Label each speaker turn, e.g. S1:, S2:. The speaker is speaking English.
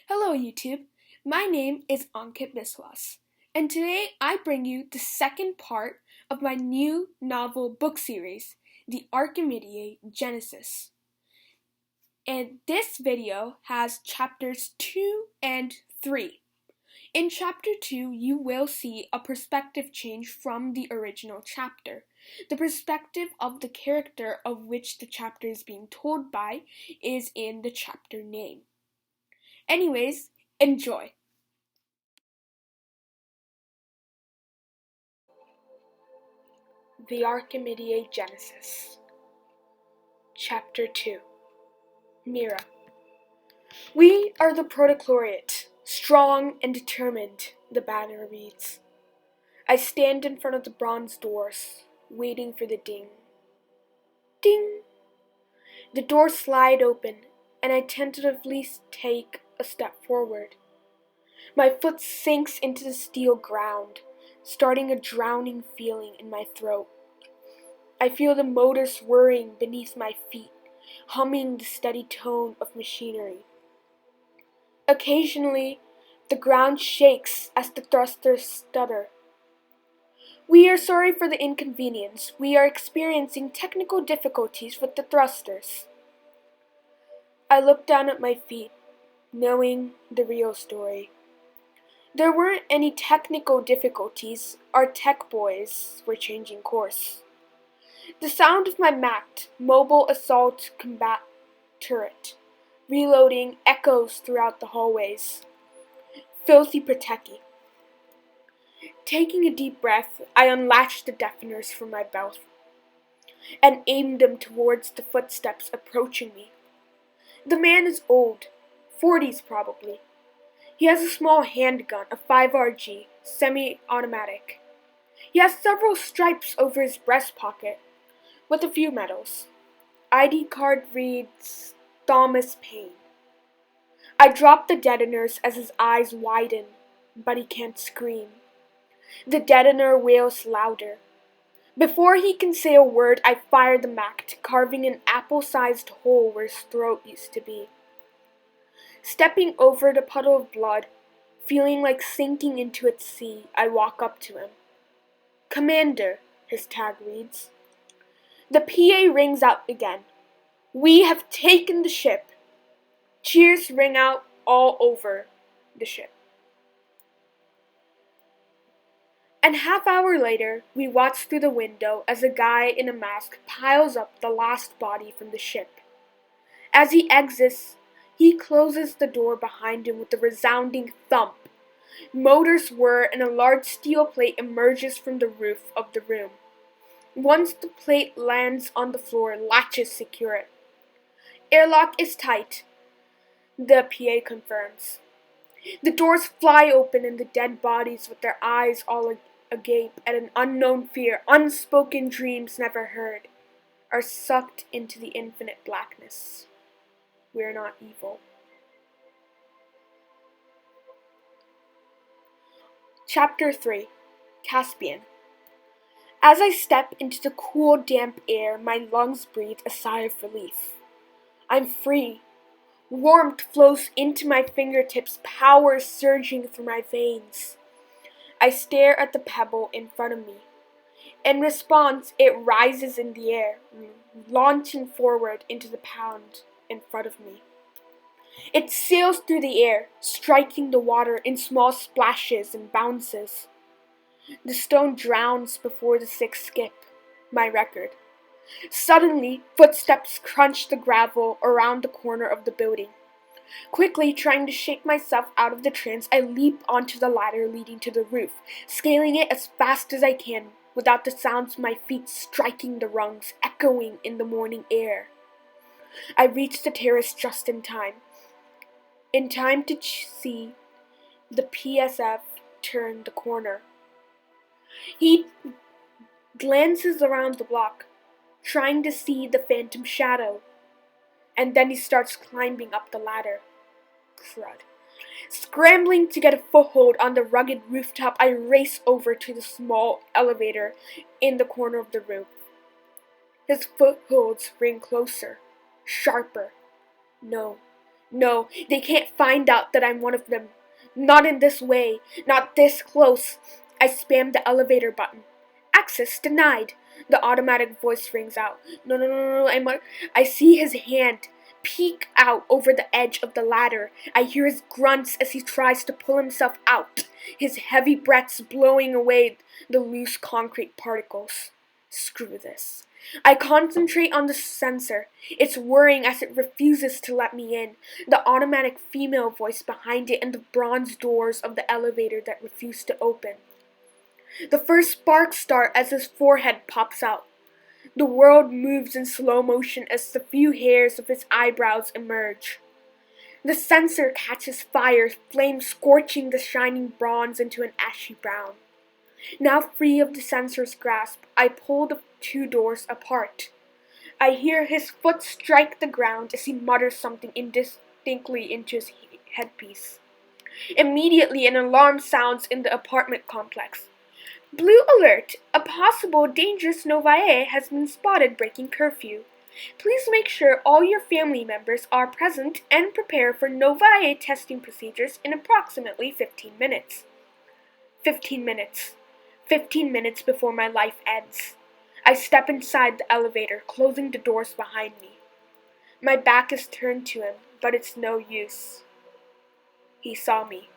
S1: Hello YouTube, my name is Ankit Biswas, and today I bring you the second part of my new novel book series, the Archimediae Genesis. And this video has chapters 2 and 3. In chapter 2, you will see a perspective change from the original chapter. The perspective of the character of which the chapter is being told by is in the chapter name. Anyways, enjoy! The Archimediae Genesis. Chapter 2. Mira. We are the Protochloriate, strong and determined, the banner reads. I stand in front of the bronze doors, waiting for the ding. Ding! The doors slide open, and I tentatively take a step forward. My foot sinks into the steel ground, starting a drowning feeling in my throat. I feel the motors whirring beneath my feet, humming the steady tone of machinery. Occasionally, the ground shakes as the thrusters stutter. We are sorry for the inconvenience. We are experiencing technical difficulties with the thrusters. I look down at my feet, knowing the real story. There weren't any technical difficulties. Our tech boys were changing course. The sound of my MACT, Mobile Assault Combat Turret, reloading echoes throughout the hallways. Filthy Proteki. Taking a deep breath, I unlatched the deafeners from my belt and aimed them towards the footsteps approaching me. The man is old, 40s probably. He has a small handgun, a 5RG, semi-automatic. He has several stripes over his breast pocket, with a few medals. ID card reads Thomas Paine. I drop the detoners as his eyes widen, but he can't scream. The detonator wails louder. Before he can say a word, I fire the MACT, carving an apple-sized hole where his throat used to be. Stepping over the puddle of blood, feeling like sinking into its sea, I walk up to him. Commander, his tag reads. The PA rings out again. We have taken the ship. Cheers ring out all over the ship. And half-hour later, we watch through the window as a guy in a mask piles up the last body from the ship. As he exits, he closes the door behind him with a resounding thump. Motors whir and a large steel plate emerges from the roof of the room. Once the plate lands on the floor, latches secure it. Airlock is tight, the PA confirms. The doors fly open and the dead bodies, with their eyes all agape at an unknown fear, unspoken dreams never heard, are sucked into the infinite blackness. We are not evil. Chapter 3. Caspian. As I step into the cool, damp air, my lungs breathe a sigh of relief. I'm free. Warmth flows into my fingertips, power surging through my veins. I stare at the pebble in front of me. In response, it rises in the air, launching forward into the pond in front of me. It sails through the air, striking the water in small splashes and bounces. The stone drowns before the sixth skip, my record. Suddenly, footsteps crunch the gravel around the corner of the building. Quickly, trying to shake myself out of the trance, I leap onto the ladder leading to the roof, scaling it as fast as I can, without the sounds of my feet striking the rungs, echoing in the morning air. I reach the terrace just in time to see the PSF turn the corner. He glances around the block, trying to see the phantom shadow, and then he starts climbing up the ladder. Crud. Scrambling to get a foothold on the rugged rooftop, I race over to the small elevator in the corner of the room. His footholds ring closer, sharper. No, No, they can't find out that I'm one of them. Not in this way. Not this close. I spam the elevator button. Access denied. The automatic voice rings out. No, no, no, no, no. I see his hand peek out over the edge of the ladder. I hear his grunts as he tries to pull himself out, his heavy breaths blowing away the loose concrete particles. Screw this. I concentrate on the sensor. It's whirring as it refuses to let me in. The automatic female voice behind it and the bronze doors of the elevator that refuse to open. The first sparks start as his forehead pops out. The world moves in slow motion as the few hairs of his eyebrows emerge. The sensor catches fire, flames scorching the shining bronze into an ashy brown. Now free of the sensor's grasp, I pull the two doors apart. I hear his foot strike the ground as he mutters something indistinctly into his headpiece. Immediately, an alarm sounds in the apartment complex. Blue alert! A possible dangerous Novae has been spotted breaking curfew. Please make sure all your family members are present and prepare for Novae testing procedures in approximately 15 minutes. 15 minutes. 15 minutes before my life ends. I step inside the elevator, closing the doors behind me. My back is turned to him, but it's no use. He saw me.